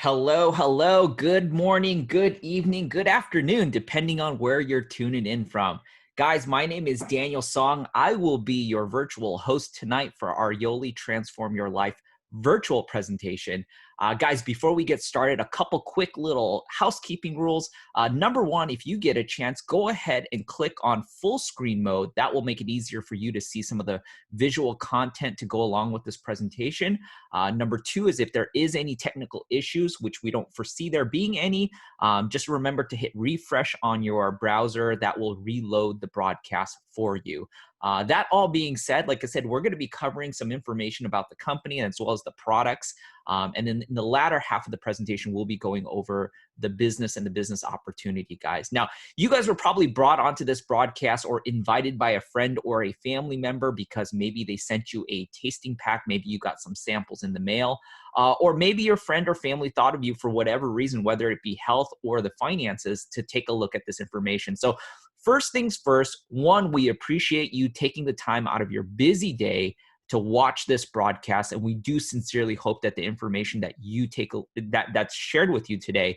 Hello, hello. Good morning, good evening, good afternoon, depending on where you're tuning in from. Guys, my name is Daniel Song. I will be your virtual host tonight for our Yoli Transform Your Life virtual presentation. Guys, before we get started, a couple quick little housekeeping rules. Number one, if you get a chance, go ahead and click on full screen mode. That will make it easier for you to see some of the visual content to go along with this presentation. Number two is if there is any technical issues, which we don't foresee there being any, just remember to hit refresh on your browser. That will reload the broadcast for you. That all being said, like I said, we're going to be covering some information about the company as well as the products. And then in the latter half of the presentation, we'll be going over the business and the business opportunity, guys. Now, you guys were probably brought onto this broadcast or invited by a friend or a family member because maybe they sent you a tasting pack. Maybe you got some samples in the mail. Or maybe your friend or family thought of you for whatever reason, whether it be health or the finances, to take a look at this information. So first things first, one, we appreciate you taking the time out of your busy day to watch this broadcast, and we do sincerely hope that the information that you that's shared with you today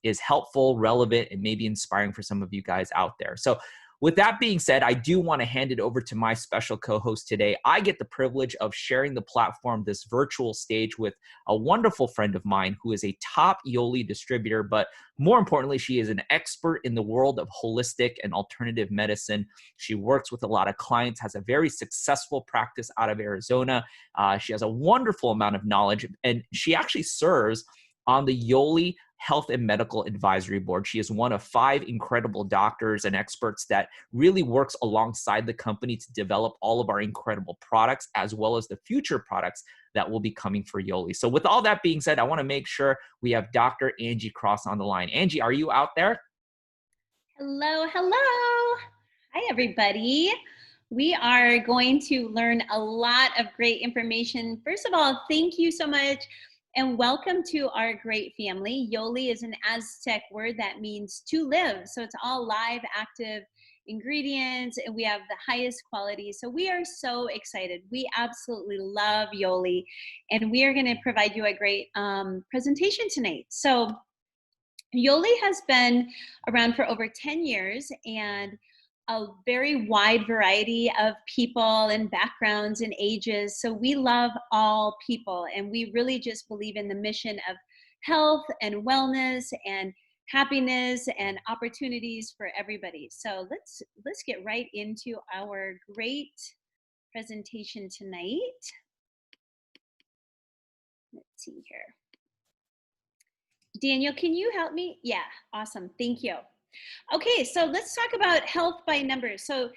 is helpful, relevant, and maybe inspiring for some of you guys out there. So with that being said, I do want to hand it over to my special co-host today. I get the privilege of sharing the platform, this virtual stage, with a wonderful friend of mine who is a top Yoli distributor, but more importantly, she is an expert in the world of holistic and alternative medicine. She works with a lot of clients, has a very successful practice out of Arizona. She has a wonderful amount of knowledge, and she actually serves on the Yoli Health and Medical Advisory Board. She is one of 5 incredible doctors and experts that really works alongside the company to develop all of our incredible products, as well as the future products that will be coming for Yoli. So with all that being said, I want to make sure we have Dr. Angie Cross on the line. Angie, are you out there? Hello, hello. Hi, everybody. We are going to learn a lot of great information. First of all, thank you so much and welcome to our great family. Yoli is an Aztec word that means to live. So it's all live, active ingredients, and we have the highest quality. So we are so excited. We absolutely love Yoli, and we are going to provide you a great presentation tonight. So Yoli has been around for over 10 years, and a very wide variety of people and backgrounds and ages. So we love all people, and we really just believe in the mission of health and wellness and happiness and opportunities for everybody. So let's get right into our great presentation tonight. Let's see here. Daniel, can you help me? Yeah, awesome. Thank you. Okay, so let's talk about health by numbers. So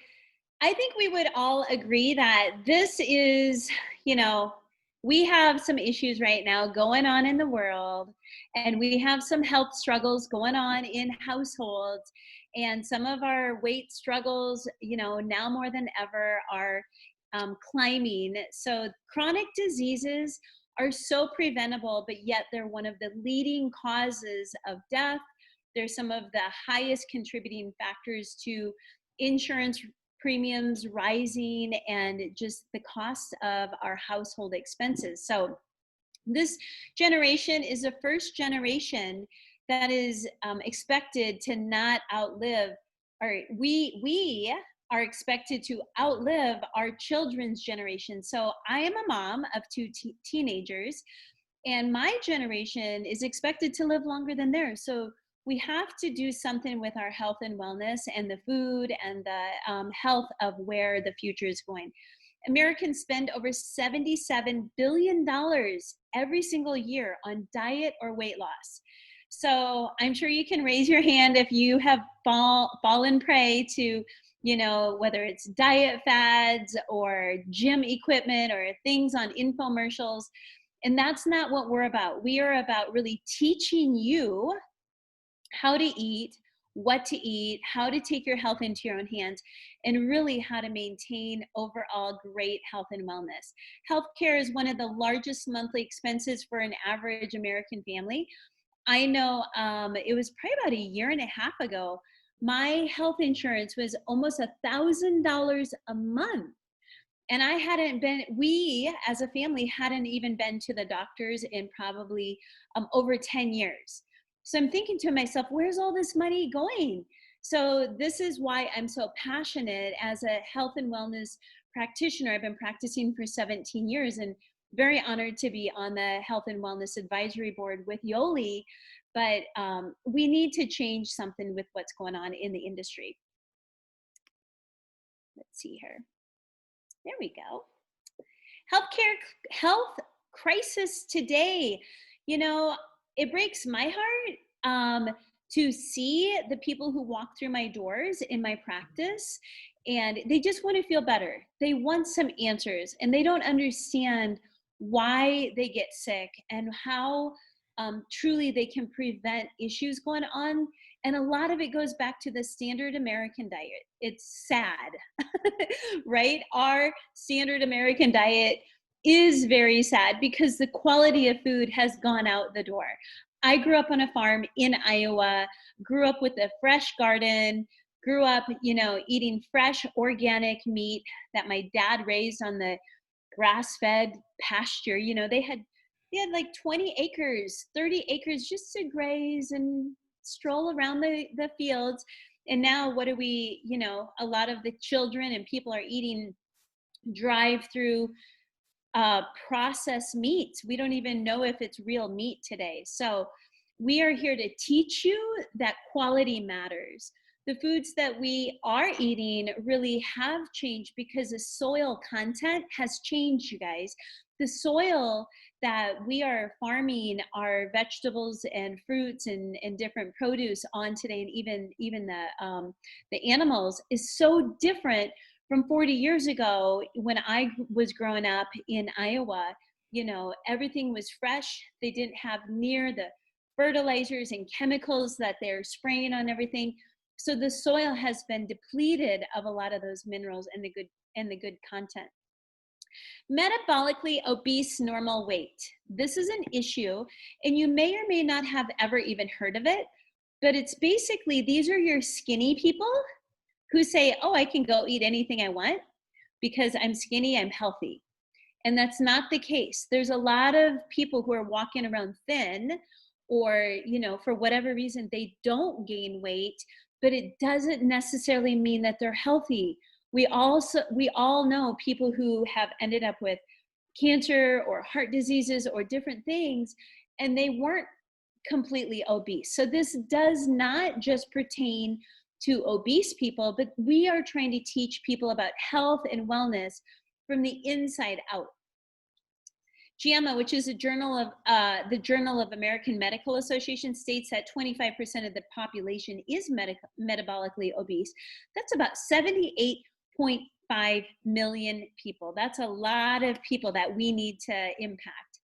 I think we would all agree that this is, we have some issues right now going on in the world, and we have some health struggles going on in households, and some of our weight struggles, now more than ever are climbing. So chronic diseases are so preventable, but yet they're one of the leading causes of death. They're some of the highest contributing factors to insurance premiums rising and just the cost of our household expenses. So this generation is the first generation that is expected to not outlive, or we are expected to outlive our children's generation. So I am a mom of 2 teenagers, and my generation is expected to live longer than theirs. So we have to do something with our health and wellness and the food and the health of where the future is going. Americans spend over $77 billion every single year on diet or weight loss. So I'm sure you can raise your hand if you have fallen prey to, whether it's diet fads or gym equipment or things on infomercials. And that's not what we're about. We are about really teaching you how to eat, what to eat, how to take your health into your own hands, and really how to maintain overall great health and wellness. Healthcare is one of the largest monthly expenses for an average American family. I know it was probably about a year and a half ago, my health insurance was almost $1,000 a month. And we as a family hadn't even been to the doctors in probably over 10 years. So I'm thinking to myself, where's all this money going? So this is why I'm so passionate as a health and wellness practitioner. I've been practicing for 17 years and very honored to be on the Health and Wellness Advisory Board with Yoli. But we need to change something with what's going on in the industry. Let's see here. There we go. Health crisis today. You know, it breaks my heart to see the people who walk through my doors in my practice, and they just want to feel better. They want some answers, and they don't understand why they get sick and how truly they can prevent issues going on. And a lot of it goes back to the standard American diet. It's sad, right? Our standard American diet is very sad because the quality of food has gone out the door. I grew up on a farm in Iowa, grew up with a fresh garden, grew up, eating fresh organic meat that my dad raised on the grass-fed pasture. They had like 20 acres, 30 acres just to graze and stroll around the fields. And now what do a lot of the children and people are eating drive-through processed meats. We don't even know if it's real meat today. So we are here to teach you that quality matters. The foods that we are eating really have changed because the soil content has changed, you guys. The soil that we are farming our vegetables and fruits and different produce on today, and even the animals, is so different from 40 years ago when I was growing up in Iowa. Everything was fresh. They didn't have near the fertilizers and chemicals that they're spraying on everything. So the soil has been depleted of a lot of those minerals and the good content. Metabolically obese normal weight. This is an issue, and you may or may not have ever even heard of it, but it's basically, these are your skinny people who say, oh, I can go eat anything I want because I'm skinny, I'm healthy. And that's not the case. There's a lot of people who are walking around thin, or, for whatever reason, they don't gain weight, but it doesn't necessarily mean that they're healthy. We all know people who have ended up with cancer or heart diseases or different things, and they weren't completely obese. So this does not just pertain to obese people, but we are trying to teach people about health and wellness from the inside out. JAMA, which is the Journal of American Medical Association, states that 25% of the population is metabolically obese. That's about 78.5 million people. That's a lot of people that we need to impact.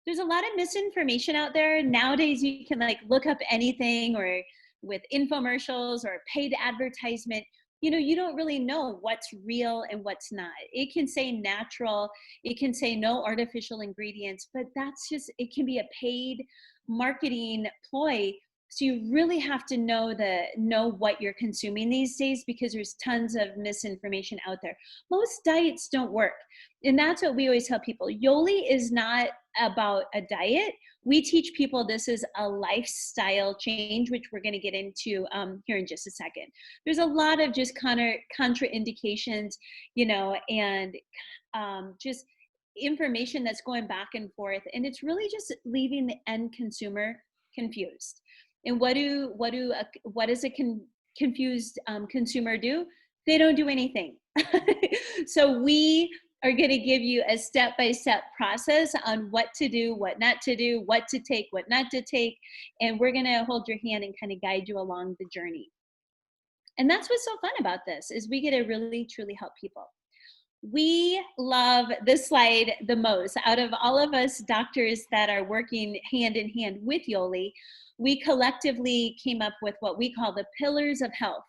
There's a lot of misinformation out there. Nowadays, you can look up anything, or with infomercials or paid advertisement. You don't really know what's real and what's not. It can say natural, it can say no artificial ingredients, but it can be a paid marketing ploy. So you really have to know what you're consuming these days, because there's tons of misinformation out there. Most diets don't work. And that's what we always tell people. Yoli is not about a diet. We teach people this is a lifestyle change, which we're going to get into here in just a second. There's a lot of just contraindications, and just information that's going back and forth. And it's really just leaving the end consumer confused. And what does a confused consumer do? They don't do anything. So we are going to give you a step-by-step process on what to do, what not to do, what to take, what not to take. And we're going to hold your hand and kind of guide you along the journey. And that's what's so fun about this, is we get to really, truly help people. We love this slide the most. Out of all of us doctors that are working hand in hand with Yoli, we collectively came up with what we call the pillars of health.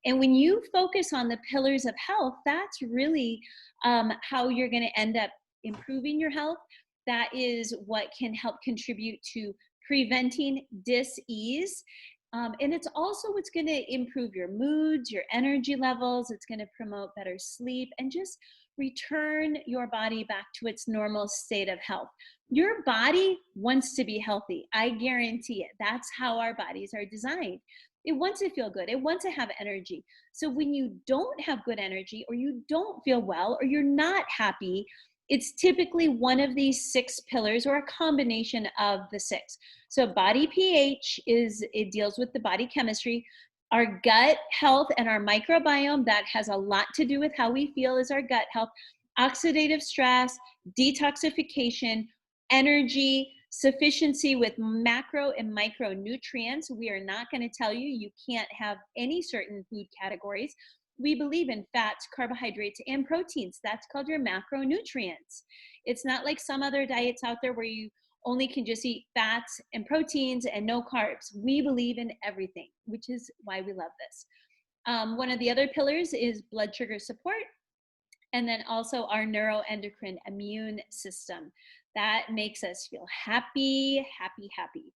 And when you focus on the pillars of health, that's really how you're going to end up improving your health. That is what can help contribute to preventing dis-ease. And it's also what's going to improve your moods, your energy levels. It's going to promote better sleep and just return your body back to its normal state of health. Your body wants to be healthy. I guarantee it. That's how our bodies are designed. It wants to feel good. It wants to have energy. So when you don't have good energy, or you don't feel well, or you're not happy, it's typically one of these 6 pillars, or a combination of the 6. So body pH it deals with the body chemistry. Our gut health and our microbiome, that has a lot to do with how we feel, is our gut health. Oxidative stress, detoxification, energy, sufficiency with macro and micronutrients. We are not going to tell you can't have any certain food categories. We believe in fats, carbohydrates, and proteins. That's called your macronutrients. It's not like some other diets out there where you only can just eat fats and proteins and no carbs. We believe in everything, which is why we love this. One of the other pillars is blood sugar support, and then also our neuroendocrine immune system. That makes us feel happy, happy, happy.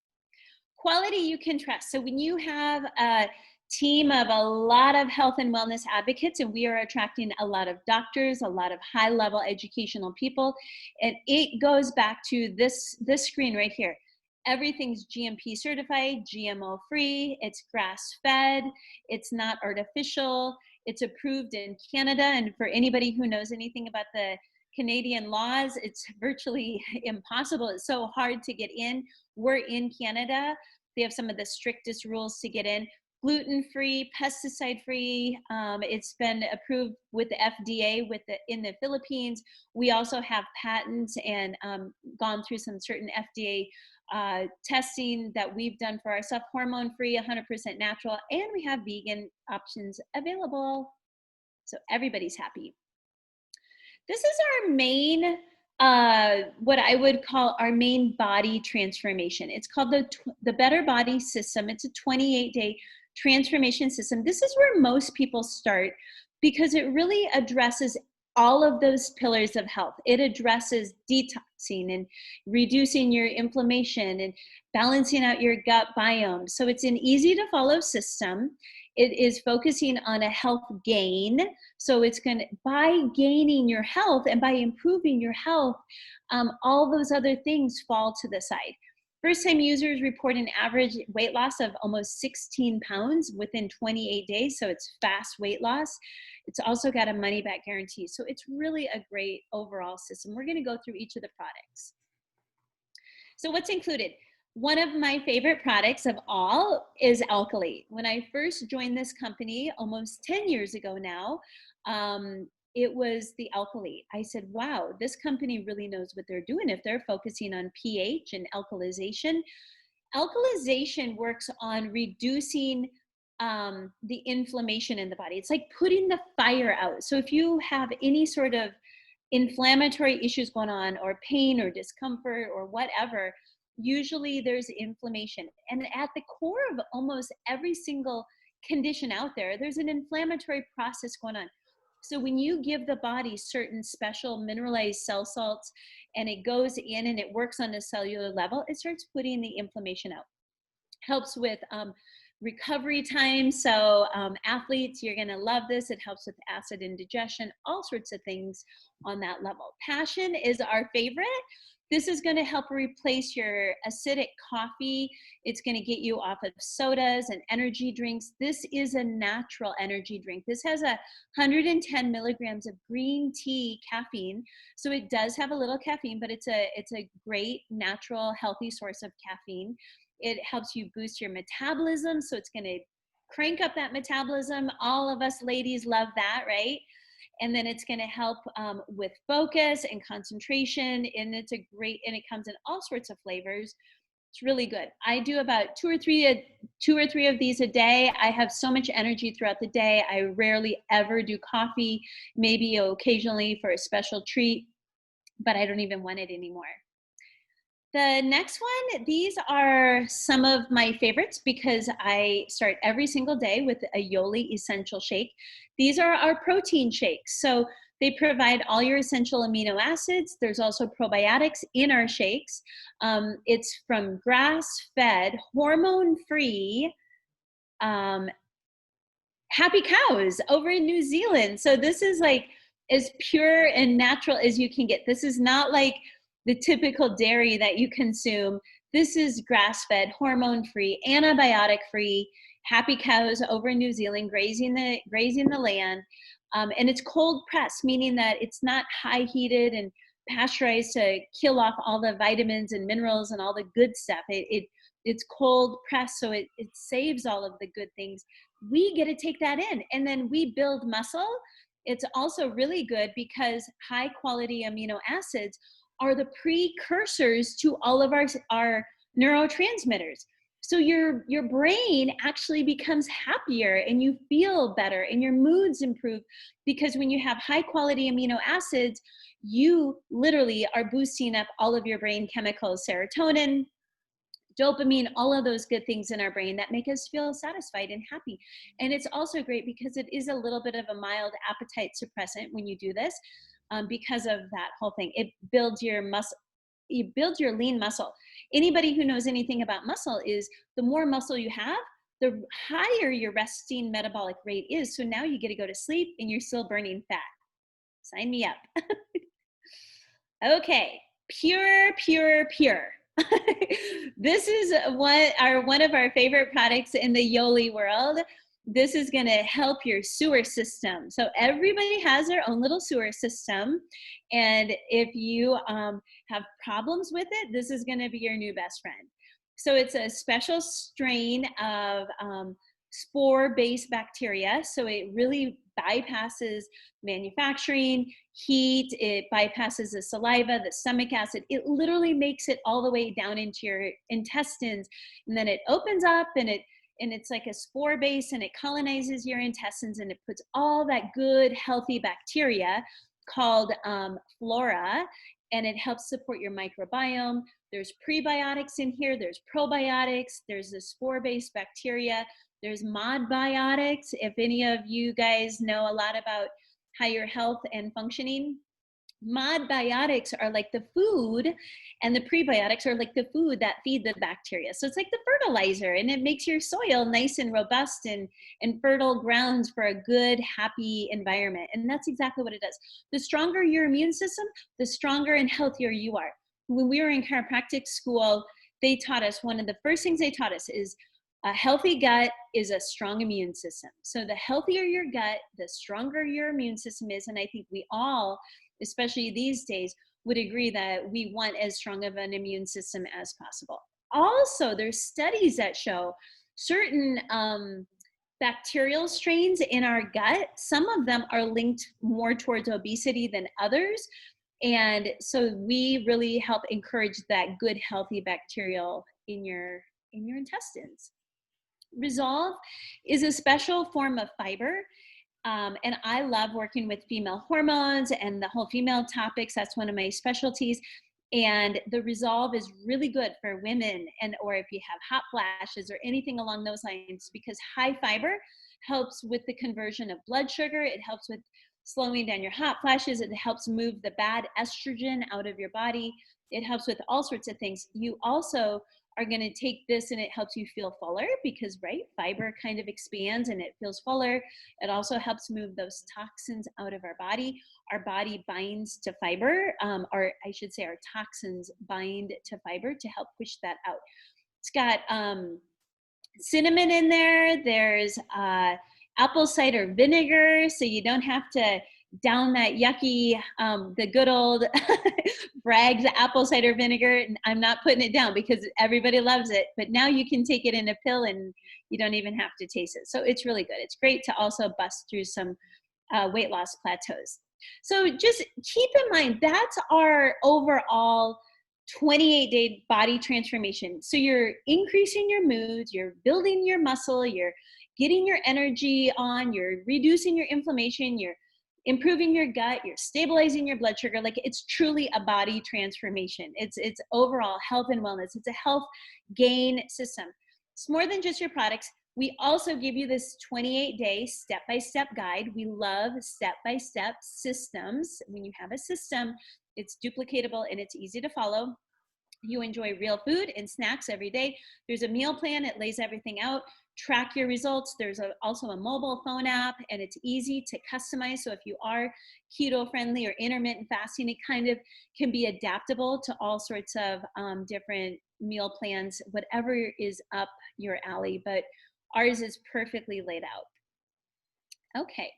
Quality you can trust. So when you have a team of a lot of health and wellness advocates, and we are attracting a lot of doctors, a lot of high-level educational people, and it goes back to this screen right here. Everything's GMP certified, GMO free, it's grass-fed, it's not artificial, it's approved in Canada. And for anybody who knows anything about the Canadian laws, it's virtually impossible. It's so hard to get in. We're in Canada. They have some of the strictest rules to get in. Gluten-free, pesticide-free. It's been approved with the FDA in the Philippines. We also have patents and gone through some certain FDA testing that we've done for ourselves. Hormone-free, 100% natural, and we have vegan options available. So everybody's happy. This is our main, what I would call our main body transformation. It's called the Better Body System. It's a 28-day transformation system. This is where most people start because it really addresses all of those pillars of health. It addresses detoxing and reducing your inflammation and balancing out your gut biome. So it's an easy to follow system. It is focusing on a health gain. So it's going to, by gaining your health and by improving your health, all those other things fall to the side. First-time users report an average weight loss of almost 16 pounds within 28 days. So it's fast weight loss. It's also got a money-back guarantee. So it's really a great overall system. We're going to go through each of the products. So what's included? One of my favorite products of all is Alkali. When I first joined this company almost 10 years ago now, it was the Alkali. I said, wow, this company really knows what they're doing if they're focusing on pH and alkalization. Alkalization works on reducing the inflammation in the body. It's like putting the fire out. So if you have any sort of inflammatory issues going on, or pain or discomfort or whatever, usually there's inflammation. And at the core of almost every single condition out there, there's an inflammatory process going on. So when you give the body certain special mineralized cell salts and it goes in and it works on a cellular level, it starts putting the inflammation out. Helps with recovery time. So athletes, you're going to love this. It helps with acid indigestion, all sorts of things on that level. Passion is our favorite. This is going to help replace your acidic coffee. It's going to get you off of sodas and energy drinks. This is a natural energy drink. This has 110 milligrams of green tea caffeine. So it does have a little caffeine, but it's a great, natural, healthy source of caffeine. It helps you boost your metabolism. So it's going to crank up that metabolism. All of us ladies love that, right? And then it's going to help with focus and concentration. And it's and it comes in all sorts of flavors. It's really good. I do about two or three of these a day. I have so much energy throughout the day. I rarely ever do coffee, maybe occasionally for a special treat, but I don't even want it anymore. The next one, these are some of my favorites because I start every single day with a Yoli Essential Shake. These are our protein shakes. So they provide all your essential amino acids. There's also probiotics in our shakes. It's from grass-fed, hormone-free, happy cows over in New Zealand. So this is like, as pure and natural as you can get. This is not like the typical dairy that you consume. This is grass-fed, hormone-free, antibiotic-free, happy cows over in New Zealand grazing the land. And it's cold pressed, meaning that it's not high heated and pasteurized to kill off all the vitamins and minerals and all the good stuff. It's cold pressed, so it saves all of the good things. We get to take that in, and then we build muscle. It's also really good because high quality amino acids are the precursors to all of our neurotransmitters. So your brain actually becomes happier and you feel better and your moods improve, because when you have high quality amino acids, you literally are boosting up all of your brain chemicals, serotonin, dopamine, all of those good things in our brain that make us feel satisfied and happy. And it's also great because it is a little bit of a mild appetite suppressant when you do this, because of that whole thing. It builds your muscle. You build your lean muscle. Anybody who knows anything about muscle is the more muscle you have, the higher your resting metabolic rate is. So now you get to go to sleep and you're still burning fat. Sign me up. Okay, pure, pure, pure. This is one of our favorite products in the Yoli world. This is going to help your sewer system. So everybody has their own little sewer system. And if you have problems with it, this is going to be your new best friend. So it's a special strain of spore-based bacteria. So it really bypasses manufacturing, heat, it bypasses the saliva, the stomach acid. It literally makes it all the way down into your intestines. And then it opens up and it's like a spore base, and it colonizes your intestines, and it puts all that good, healthy bacteria called flora, and it helps support your microbiome. There's prebiotics in here, there's probiotics, there's the spore-based bacteria, there's modbiotics. If any of you guys know a lot about higher health and functioning, modbiotics are like the food, and the prebiotics are like the food that feed the bacteria. So it's like the fertilizer, and it makes your soil nice and robust and fertile grounds for a good, happy environment. And that's exactly what it does. The stronger your immune system, the stronger and healthier you are. When we were in chiropractic school, they taught us, one of the first things they taught us is a healthy gut is a strong immune system. So the healthier your gut, the stronger your immune system is. And I think we all, especially these days, would agree that we want as strong of an immune system as possible. Also, there's studies that show certain bacterial strains in our gut. Some of them are linked more towards obesity than others. And so we really help encourage that good, healthy bacterial in your intestines. Resolve is a special form of fiber. And I love working with female hormones and the whole female topics. That's one of my specialties. And the Resolve is really good for women, or if you have hot flashes or anything along those lines, because high fiber helps with the conversion of blood sugar. It helps with slowing down your hot flashes. It helps move the bad estrogen out of your body. It helps with all sorts of things. You also are going to take this and it helps you feel fuller because, right, fiber kind of expands and it feels fuller. It also helps move those toxins out of our body. Our body binds to fiber, or I should say our toxins bind to fiber to help push that out. It's got cinnamon in there. There's apple cider vinegar, so you don't have to down that yucky, the good old Bragg's apple cider vinegar. And I'm not putting it down because everybody loves it, but now you can take it in a pill and you don't even have to taste it. So it's really good. It's great to also bust through some weight loss plateaus. So just keep in mind, that's our overall 28-day body transformation. So you're increasing your moods, you're building your muscle, you're getting your energy on, you're reducing your inflammation, you're improving your gut, you're stabilizing your blood sugar. Like, it's truly a body transformation. It's overall health and wellness. It's a health gain system. It's more than just your products. We also give you this 28-day step-by-step guide. We love step-by-step systems. When you have a system, it's duplicatable and it's easy to follow. You enjoy real food and snacks every day. There's a meal plan. It lays everything out. track your results. There's also a mobile phone app, and it's easy to customize. So if you are keto friendly or intermittent fasting, it kind of can be adaptable to all sorts of different meal plans, whatever is up your alley. But ours is perfectly laid out. Okay.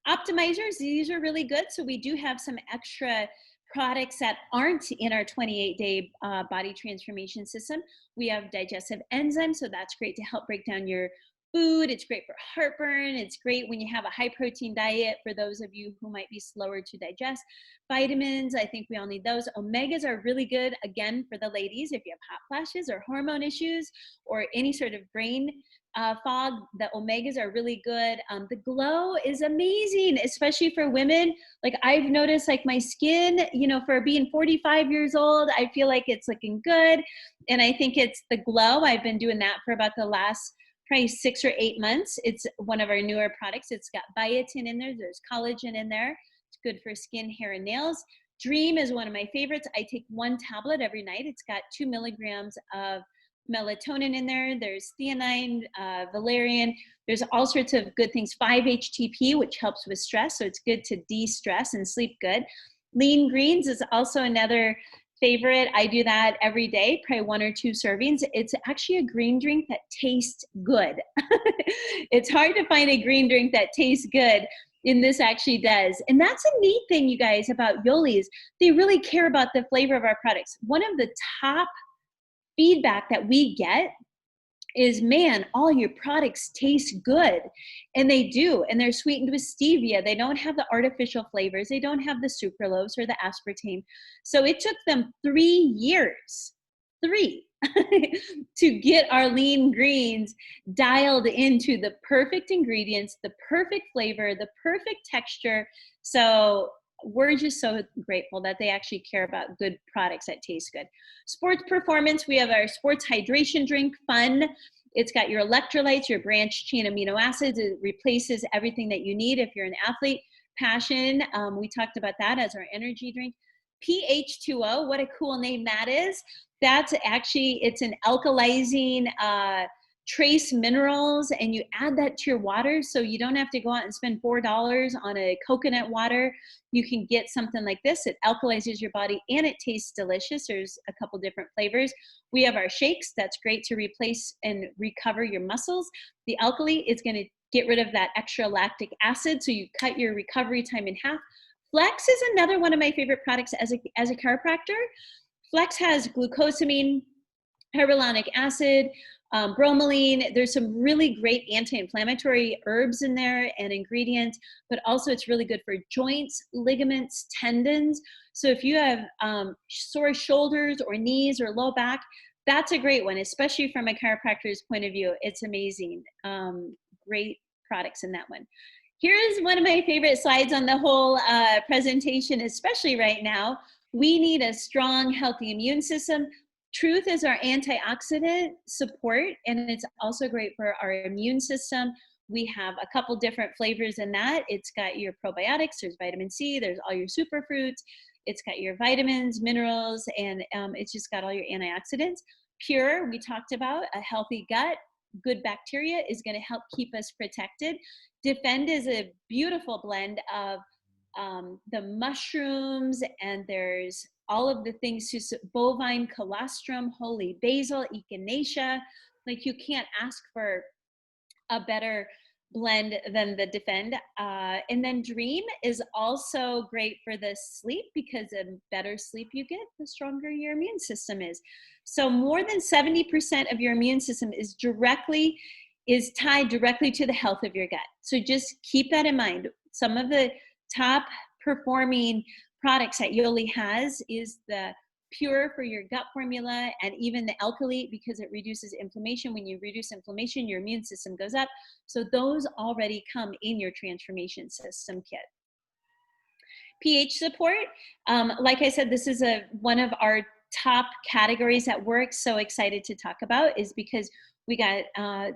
Optimizers, these are really good. So we do have some extra products that aren't in our 28-day body transformation system. We have digestive enzymes, so that's great to help break down your food. It's great for heartburn. It's great when you have a high protein diet for those of you who might be slower to digest. Vitamins, I think we all need those. Omegas are really good, again, for the ladies if you have hot flashes or hormone issues or any sort of brain fog. The omegas are really good. The glow is amazing, especially for women. Like I've noticed, like my skin, you know, for being 45 years old, I feel like it's looking good. And I think it's the glow. I've been doing that for about the last probably 6 or 8 months. It's one of our newer products. It's got biotin in there. There's collagen in there. It's good for skin, hair, and nails. Dream is one of my favorites. I take 1 tablet every night. It's got 2 milligrams of melatonin in there. There's theanine, valerian. There's all sorts of good things. 5-HTP, which helps with stress. So it's good to de-stress and sleep good. Lean greens is also another favorite. I do that every day, probably 1 or 2 servings. It's actually a green drink that tastes good. It's hard to find a green drink that tastes good, and this actually does. And that's a neat thing, you guys, about Yoli's. They really care about the flavor of our products. One of the top feedback that we get is, man, all your products taste good. And they do. And they're sweetened with stevia. They don't have the artificial flavors. They don't have the sucralose or the aspartame. So it took them 3 years, 3, to get our lean greens dialed into the perfect ingredients, the perfect flavor, the perfect texture. So we're just so grateful that they actually care about good products that taste good. Sports performance, we have our sports hydration drink, Fun. It's got your electrolytes, your branched chain amino acids. It replaces everything that you need if you're an athlete. Passion, we talked about that as our energy drink. pH2O, what a cool name that is. That's actually, it's an alkalizing trace minerals, and you add that to your water, so you don't have to go out and spend $4 on a coconut water. You can get something like this. It alkalizes your body and it tastes delicious. There's a couple different flavors. We have our shakes. That's great to replace and recover your muscles. The alkali is going to get rid of that extra lactic acid, so you cut your recovery time in half. Flex is another one of my favorite products as a chiropractor. Flex has glucosamine, hyaluronic acid, bromelain. There's some really great anti-inflammatory herbs in there and ingredients, but also it's really good for joints, ligaments, tendons. So if you have sore shoulders or knees or low back, that's a great one, especially from a chiropractor's point of view. It's amazing. Great products in that one. Here's one of my favorite slides on the whole presentation, especially right now. We need a strong, healthy immune system. Truth is our antioxidant support, and it's also great for our immune system. We have a couple different flavors in that. It's got your probiotics, there's vitamin C, there's all your superfruits, it's got your vitamins, minerals, and it's just got all your antioxidants. Pure, we talked about, a healthy gut, good bacteria is going to help keep us protected. Defend is a beautiful blend of the mushrooms, and there's all of the things, bovine colostrum, holy basil, echinacea. Like, you can't ask for a better blend than the Defend. And then Dream is also great for the sleep, because the better sleep you get, the stronger your immune system is. So more than 70% of your immune system is tied directly to the health of your gut. So just keep that in mind. Some of the top performing products that Yoli has is the Pure for your gut formula, and even the alkali, because it reduces inflammation. When you reduce inflammation, your immune system goes up. So those already come in your transformation system kit. pH support, like I said, this is one of our top categories that we're so excited to talk about, is because we got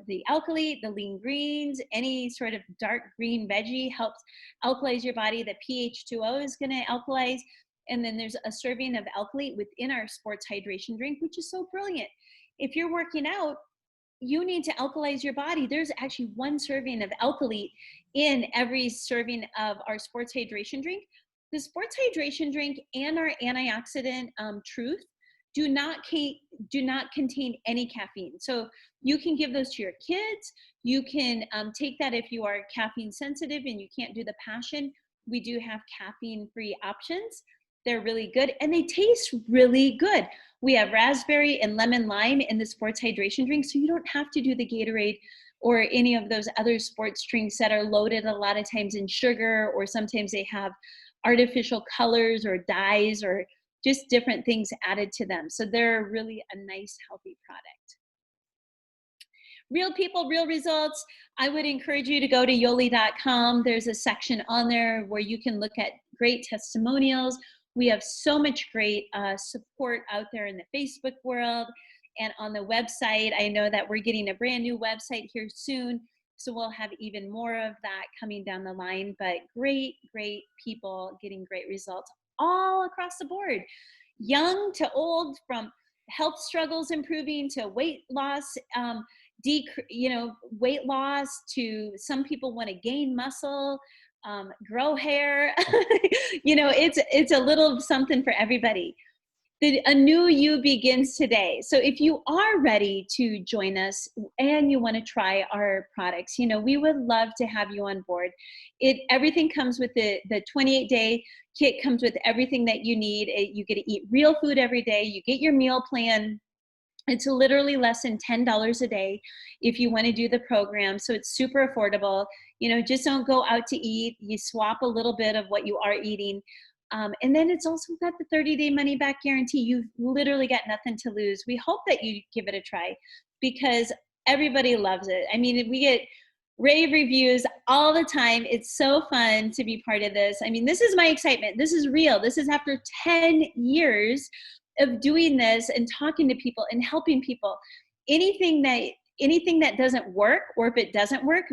the alkali, the lean greens, any sort of dark green veggie helps alkalize your body. The pH2O is going to alkalize. And then there's a serving of alkali within our sports hydration drink, which is so brilliant. If you're working out, you need to alkalize your body. There's actually 1 serving of alkalite in every serving of our sports hydration drink. The sports hydration drink and our antioxidant Truth do not contain any caffeine. So you can give those to your kids. You can take that if you are caffeine sensitive and you can't do the passion. We do have caffeine-free options. They're really good and they taste really good. We have raspberry and lemon lime in the sports hydration drink, so you don't have to do the Gatorade or any of those other sports drinks that are loaded a lot of times in sugar, or sometimes they have artificial colors or dyes or just different things added to them. So they're really a nice, healthy product. Real people, real results. I would encourage you to go to yoli.com. There's a section on there where you can look at great testimonials. We have so much great support out there in the Facebook world and on the website. I know that we're getting a brand new website here soon, so we'll have even more of that coming down the line. But great, great people getting great results all across the board. Young to old, from health struggles improving to weight loss, weight loss, to some people want to gain muscle, grow hair. It's a little something for everybody. A new you begins today. So if you are ready to join us and you want to try our products, we would love to have you on board. Everything comes with the 28-day kit, comes with everything that you need. You get to eat real food every day. You get your meal plan. It's literally less than $10 a day if you want to do the program. So it's super affordable. Just don't go out to eat. You swap a little bit of what you are eating. And then it's also got the 30-day money back guarantee. You've literally got nothing to lose. We hope that you give it a try because everybody loves it. I mean, we get rave reviews all the time. It's so fun to be part of this. I mean, this is my excitement. This is real. This is after 10 years of doing this and talking to people and helping people. Anything that doesn't work, or if it doesn't work,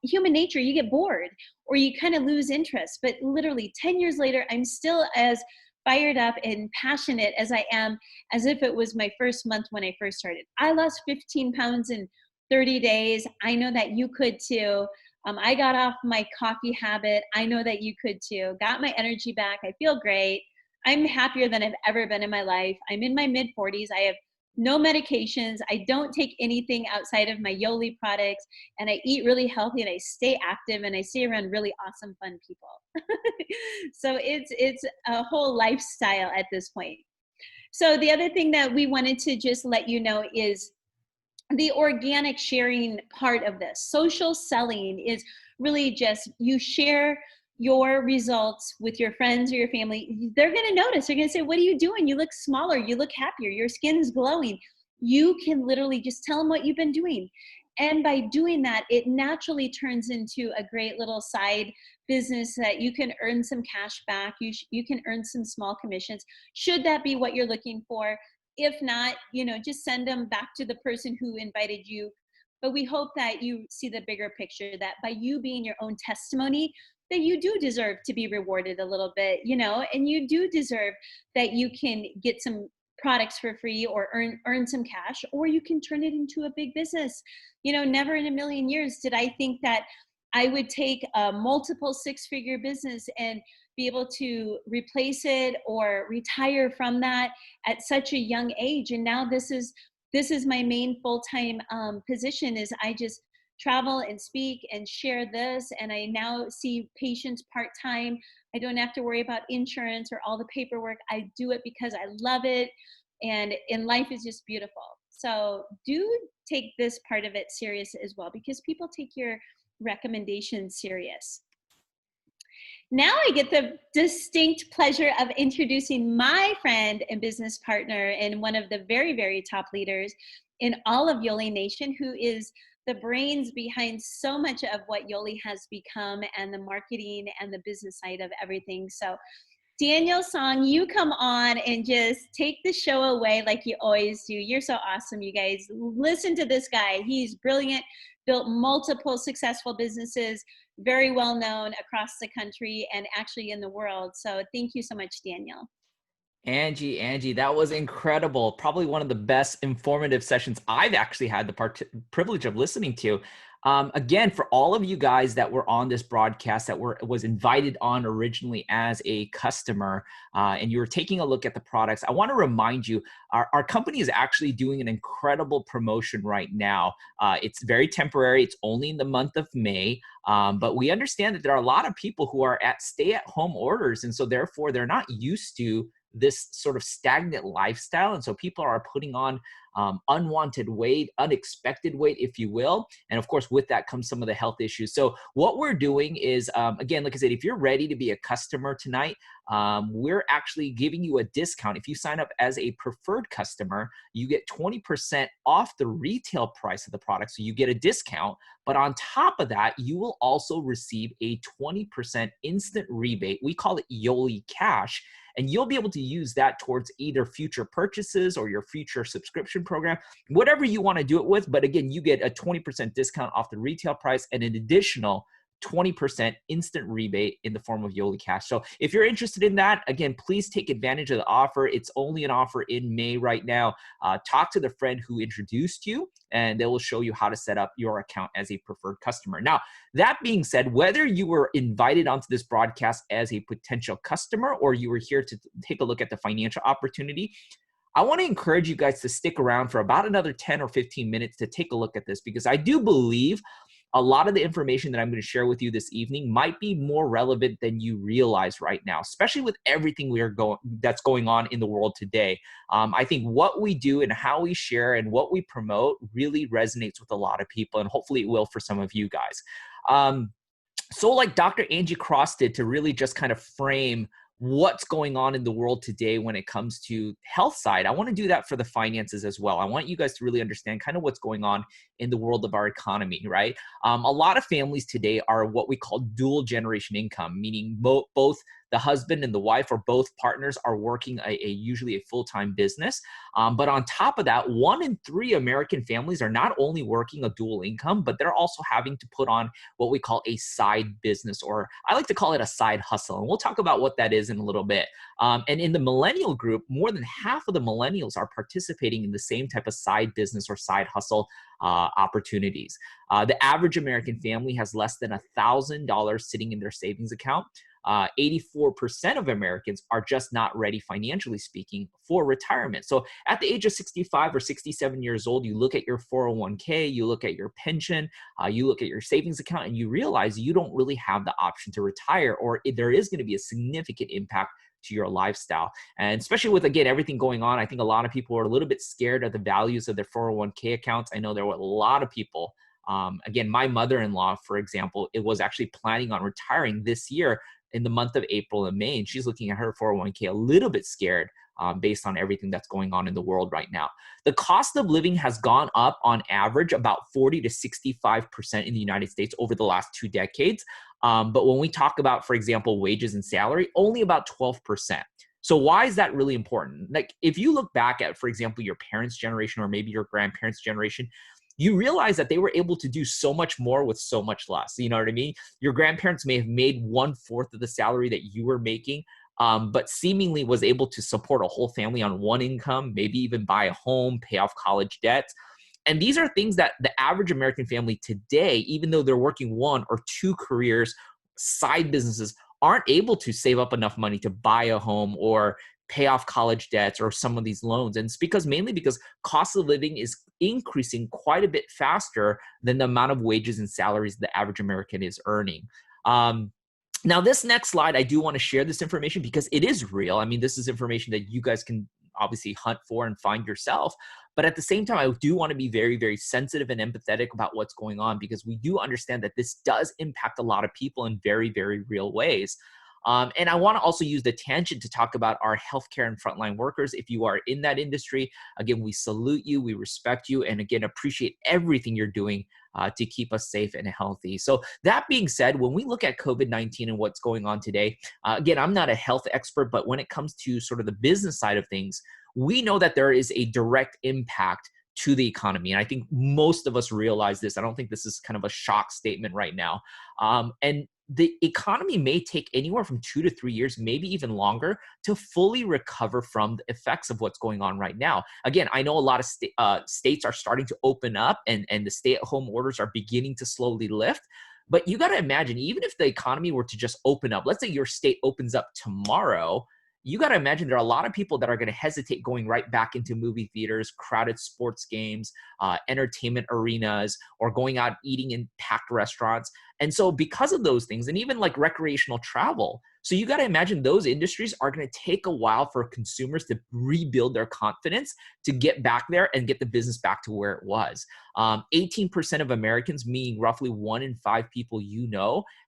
human nature, you get bored or you kind of lose interest. But literally 10 years later, I'm still as fired up and passionate as I am as if it was my first month when I first started. I lost 15 pounds in 30 days. I know that you could too. I got off my coffee habit. I know that you could too. Got my energy back. I feel great. I'm happier than I've ever been in my life. I'm in my mid-40s. I have no medications. I don't take anything outside of my Yoli products, and I eat really healthy and I stay active and I stay around really awesome, fun people. So it's a whole lifestyle at this point. So the other thing that we wanted to just let you know is the organic sharing part of this. Social selling is really just you share your results with your friends or your family. They're going to notice. They're going to say, what are you doing? You look smaller. You look happier. Your skin's glowing. You can literally just tell them what you've been doing. And by doing that, it naturally turns into a great little side business that you can earn some cash back. You can earn some small commissions. Should that be what you're looking for? If not, just send them back to the person who invited you. But we hope that you see the bigger picture, that by you being your own testimony, that you do deserve to be rewarded a little bit, and you do deserve that you can get some products for free or earn some cash, or you can turn it into a big business. Never in a million years did I think that I would take a multiple 6-figure business and be able to replace it or retire from that at such a young age. And now this is my main full-time position. Is I just travel and speak and share this, and I now see patients part-time. I don't have to worry about insurance or all the paperwork. I do it because I love it, and life is just beautiful. So do take this part of it serious as well, because people take your recommendations serious. Now I get the distinct pleasure of introducing my friend and business partner and one of the very, very top leaders in all of Yoli Nation, who is the brains behind so much of what Yoli has become, and the marketing and the business side of everything. So Daniel Song, you come on and just take the show away like you always do. You're so awesome, you guys. Listen to this guy. He's brilliant, built multiple successful businesses, very well known across the country and actually in the world. So thank you so much, Daniel. Angie, that was incredible. Probably one of the best informative sessions I've actually had the privilege of listening to. Again, for all of you guys that were on this broadcast that was invited on originally as a customer, and you were taking a look at the products, I want to remind you, our company is actually doing an incredible promotion right now. It's very temporary. It's only in the month of May. But we understand that there are a lot of people who are at stay-at-home orders, and so therefore they're not used to this sort of stagnant lifestyle. And so people are putting on unwanted weight, unexpected weight, if you will. And of course, with that comes some of the health issues. So what we're doing is, again, like I said, if you're ready to be a customer tonight, we're actually giving you a discount. If you sign up as a preferred customer, you get 20% off the retail price of the product. So you get a discount. But on top of that, you will also receive a 20% instant rebate. We call it Yoli Cash. And you'll be able to use that towards either future purchases or your future subscription program, whatever you want to do it with. But again, you get a 20% discount off the retail price and an additional 20% instant rebate in the form of Yoli Cash. So if you're interested in that, again, please take advantage of the offer. It's only an offer in May right now. Talk to the friend who introduced you, and they will show you how to set up your account as a preferred customer. Now, that being said, whether you were invited onto this broadcast as a potential customer or you were here to take a look at the financial opportunity, I want to encourage you guys to stick around for about another 10 or 15 minutes to take a look at this, because I do believe a lot of the information that I'm going to share with you this evening might be more relevant than you realize right now, especially with everything that's going on in the world today. I think what we do and how we share and what we promote really resonates with a lot of people, and hopefully it will for some of you guys. So like Dr. Angie Cross did, to really just kind of frame what's going on in the world today when it comes to health side, I want to do that for the finances as well. I want you guys to really understand kind of what's going on in the world of our economy, right? A lot of families today are what we call dual generation income, meaning both the husband and the wife or both partners are working usually a full-time business. But on top of that, 1 in 3 American families are not only working a dual income, but they're also having to put on what we call a side business, or I like to call it a side hustle. And we'll talk about what that is in a little bit. And in the millennial group, more than half of the millennials are participating in the same type of side business or side hustle opportunities. The average American family has less than $1,000 sitting in their savings account. 84% of Americans are just not ready, financially speaking, for retirement. So at the age of 65 or 67 years old, you look at your 401k, you look at your pension, you look at your savings account, and you realize you don't really have the option to retire, or there is going to be a significant impact to your lifestyle. And especially with, again, everything going on, I think a lot of people are a little bit scared of the values of their 401k accounts. I know there were a lot of people. Again, my mother-in-law, for example, it was actually planning on retiring this year in the month of April and May, and she's looking at her 401k a little bit scared based on everything that's going on in the world right now. The cost of living has gone up on average about 40 to 65% in the United States over the last 2 decades. But when we talk about, for example, wages and salary, only about 12%. So why is that really important? Like if you look back at, for example, your parents' generation or maybe your grandparents' generation, you realize that they were able to do so much more with so much less. You know what I mean? Your grandparents may have made 1/4 of the salary that you were making, but seemingly was able to support a whole family on one income, maybe even buy a home, pay off college debts. And these are things that the average American family today, even though they're working 1 or 2 careers, side businesses, aren't able to save up enough money to buy a home or pay off college debts or some of these loans. And it's mainly because cost of living is increasing quite a bit faster than the amount of wages and salaries the average American is earning. Now, this next slide, I do want to share this information because it is real. I mean, this is information that you guys can obviously hunt for and find yourself. But at the same time, I do want to be very, very sensitive and empathetic about what's going on, because we do understand that this does impact a lot of people in very, very real ways. And I want to also use the tangent to talk about our healthcare and frontline workers. If you are in that industry, again, we salute you, we respect you, and again, appreciate everything you're doing to keep us safe and healthy. So that being said, when we look at COVID-19 and what's going on today, again, I'm not a health expert, but when it comes to sort of the business side of things, we know that there is a direct impact to the economy. And I think most of us realize this. I don't think this is kind of a shock statement right now. And the economy may take anywhere from 2 to 3 years, maybe even longer, to fully recover from the effects of what's going on right now. Again, I know a lot of states are starting to open up, and the stay-at-home orders are beginning to slowly lift. But you got to imagine, even if the economy were to just open up, let's say your state opens up tomorrow, you got to imagine there are a lot of people that are going to hesitate going right back into movie theaters, crowded sports games, entertainment arenas, or going out eating in packed restaurants. And so, because of those things, and even like recreational travel, so you got to imagine those industries are going to take a while for consumers to rebuild their confidence to get back there and get the business back to where it was. 18% of Americans, meaning roughly 1 in 5 people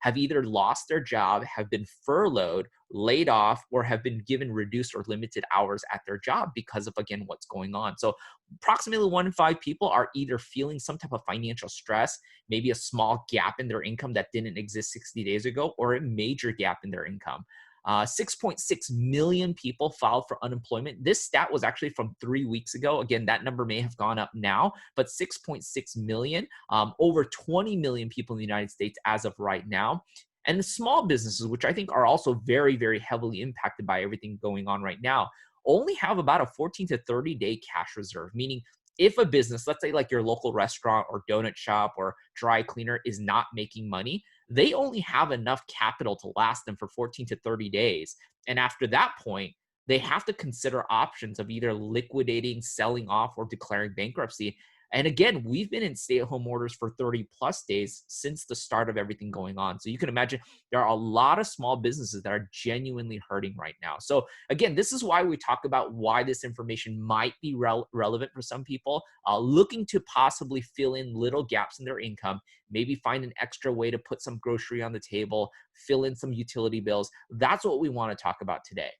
have either lost their job, have been furloughed, laid off, or have been given reduced or limited hours at their job because of, again, what's going on. So approximately 1 in 5 people are either feeling some type of financial stress, maybe a small gap in their income that didn't exist 60 days ago, or a major gap in their income. 6.6 million people filed for unemployment. This stat was actually from 3 weeks ago. Again, that number may have gone up now, but 6.6 million, over 20 million people in the United States as of right now. And the small businesses, which I think are also very, very heavily impacted by everything going on right now, only have about a 14 to 30-day cash reserve, meaning if a business, let's say like your local restaurant or donut shop or dry cleaner, is not making money, they only have enough capital to last them for 14 to 30 days. And after that point, they have to consider options of either liquidating, selling off, or declaring bankruptcy. And again, we've been in stay-at-home orders for 30 plus days since the start of everything going on. So you can imagine there are a lot of small businesses that are genuinely hurting right now. So again, this is why we talk about why this information might be relevant for some people looking to possibly fill in little gaps in their income, maybe find an extra way to put some grocery on the table, fill in some utility bills. That's what we want to talk about today.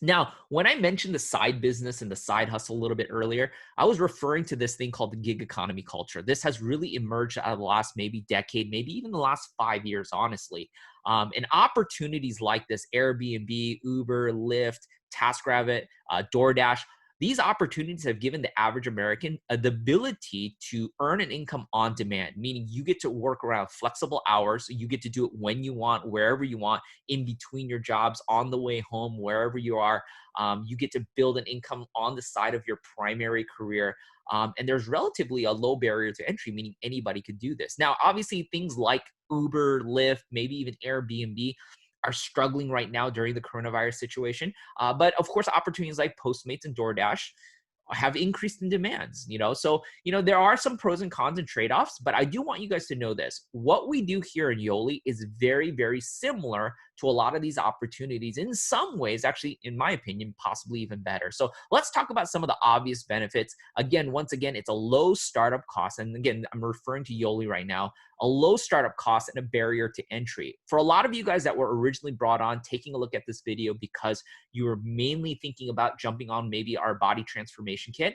Now, when I mentioned the side business and the side hustle a little bit earlier, I was referring to this thing called the gig economy culture. This has really emerged out of the last maybe decade, maybe even the last 5 years, honestly. And opportunities like this, Airbnb, Uber, Lyft, TaskRabbit, DoorDash, these opportunities have given the average American the ability to earn an income on demand, meaning you get to work around flexible hours. So you get to do it when you want, wherever you want, in between your jobs, on the way home, wherever you are. You get to build an income on the side of your primary career. And there's relatively a low barrier to entry, meaning anybody could do this. Now, obviously, things like Uber, Lyft, maybe even Airbnb are struggling right now during the coronavirus situation. But of course, opportunities like Postmates and DoorDash have increased in demands, So, there are some pros and cons and trade-offs, but I do want you guys to know this. What we do here in Yoli is very, very similar to a lot of these opportunities. In some ways, actually, in my opinion, possibly even better. So let's talk about some of the obvious benefits. Once again, it's a low startup cost. And again, I'm referring to Yoli right now. A low startup cost and a barrier to entry. For a lot of you guys that were originally brought on, taking a look at this video because you were mainly thinking about jumping on maybe our body transformation kit,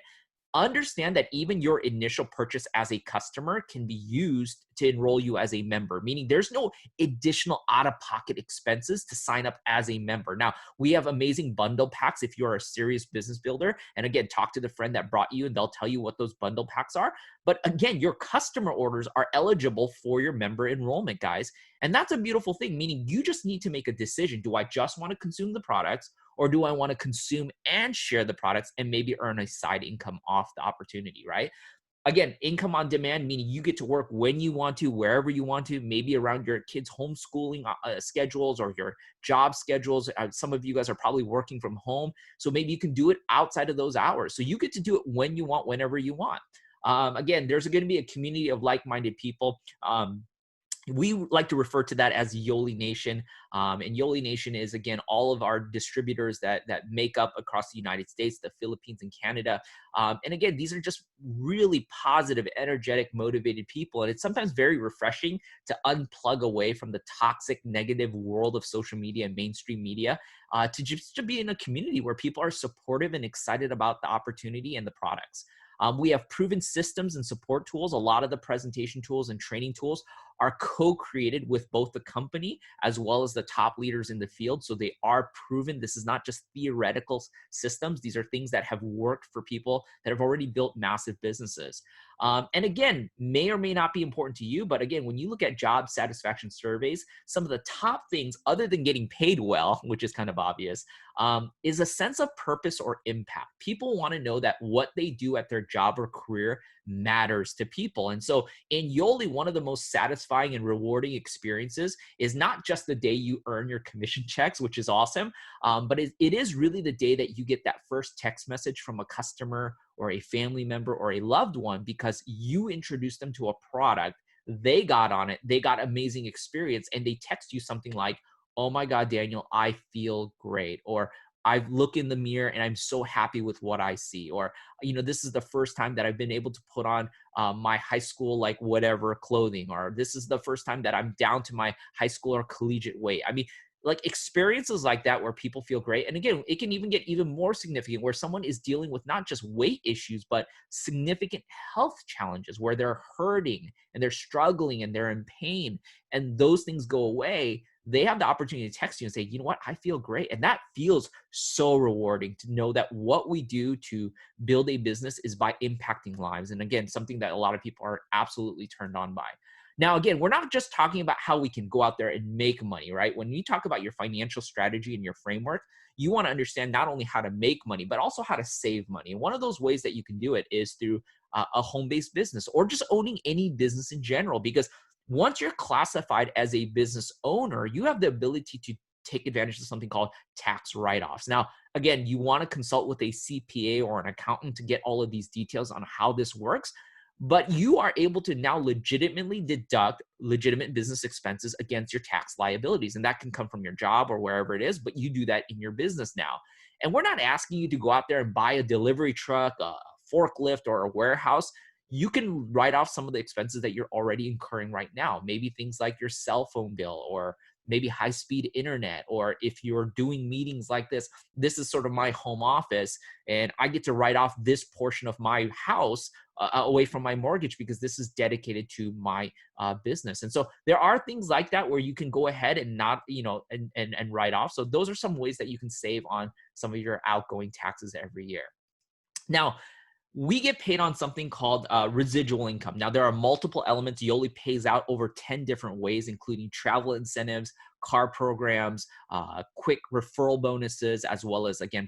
understand that even your initial purchase as a customer can be used to enroll you as a member, meaning there's no additional out-of-pocket expenses to sign up as a member. Now, we have amazing bundle packs if you're a serious business builder. And again, talk to the friend that brought you and they'll tell you what those bundle packs are. But again, your customer orders are eligible for your member enrollment, guys. And that's a beautiful thing, meaning you just need to make a decision. Do I just want to consume the products, or do I want to consume and share the products and maybe earn a side income off the opportunity, right? Again, income on demand, meaning you get to work when you want to, wherever you want to, maybe around your kids' homeschooling schedules or your job schedules. Some of you guys are probably working from home, so maybe you can do it outside of those hours. So you get to do it when you want, whenever you want. Again, there's going to be a community of like-minded people. We like to refer to that as Yoli Nation. And Yoli Nation is, again, all of our distributors that make up across the United States, the Philippines, and Canada. And again, these are just really positive, energetic, motivated people. And it's sometimes very refreshing to unplug away from the toxic, negative world of social media and mainstream media to just to be in a community where people are supportive and excited about the opportunity and the products. We have proven systems and support tools. A lot of the presentation tools and training tools are co-created with both the company as well as the top leaders in the field. So they are proven. This is not just theoretical systems. These are things that have worked for people that have already built massive businesses. And again, may or may not be important to you, but again, when you look at job satisfaction surveys, some of the top things, other than getting paid well, which is kind of obvious, is a sense of purpose or impact. People want to know that what they do at their job or career matters to people. And so in Yoli, one of the most satisfying and rewarding experiences is not just the day you earn your commission checks, which is awesome, but it is really the day that you get that first text message from a customer or a family member or a loved one because you introduced them to a product. They got on it, they got amazing experience, and they text you something like, "Oh my God, Daniel, I feel great," or "I look in the mirror and I'm so happy with what I see," or, "This is the first time that I've been able to put on my high school, like whatever clothing," or "This is the first time that I'm down to my high school or collegiate weight." I mean, like experiences like that where people feel great. And again, it can even get even more significant where someone is dealing with not just weight issues, but significant health challenges where they're hurting and they're struggling and they're in pain, and those things go away. They have the opportunity to text you and say, "You know what, I feel great." And that feels so rewarding to know that what we do to build a business is by impacting lives. And again, something that a lot of people are absolutely turned on by. Now, again, we're not just talking about how we can go out there and make money, right? When you talk about your financial strategy and your framework, you want to understand not only how to make money, but also how to save money. And one of those ways that you can do it is through a home-based business or just owning any business in general. Because once you're classified as a business owner, you have the ability to take advantage of something called tax write-offs. Now, again, you want to consult with a CPA or an accountant to get all of these details on how this works. But you are able to now legitimately deduct legitimate business expenses against your tax liabilities. And that can come from your job or wherever it is, but you do that in your business now. And we're not asking you to go out there and buy a delivery truck, a forklift, or a warehouse. You can write off some of the expenses that you're already incurring right now. Maybe things like your cell phone bill, or maybe high speed internet, or if you're doing meetings like this is sort of my home office and I get to write off this portion of my house away from my mortgage because this is dedicated to my business. And so there are things like that where you can go ahead and not, and write off. So those are some ways that you can save on some of your outgoing taxes every year. Now, we get paid on something called residual income. Now, there are multiple elements. Yoli pays out over 10 different ways, including travel incentives, car programs, quick referral bonuses, as well as, again,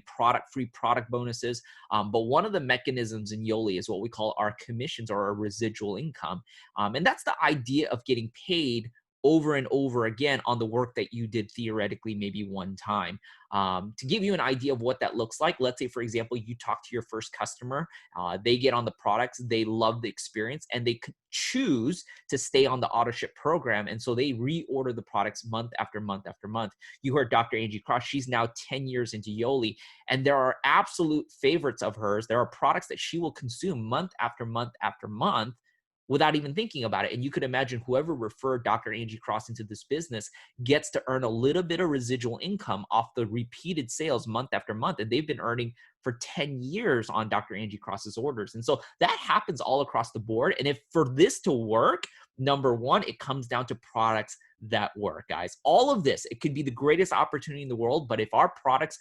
free product bonuses. But one of the mechanisms in Yoli is what we call our commissions or our residual income. And that's the idea of getting paid over and over again on the work that you did theoretically maybe one time. To give you an idea of what that looks like, let's say, for example, you talk to your first customer, they get on the products, they love the experience, and they could choose to stay on the auto ship program. And so they reorder the products month after month after month. You heard Dr. Angie Cross, she's now 10 years into Yoli, and there are absolute favorites of hers. There are products that she will consume month after month after month without even thinking about it. And you could imagine whoever referred Dr. Angie Cross into this business gets to earn a little bit of residual income off the repeated sales month after month. And they've been earning for 10 years on Dr. Angie Cross's orders. And so that happens all across the board. And if for this to work, number one, it comes down to products that work, guys. All of this, it could be the greatest opportunity in the world, but if our products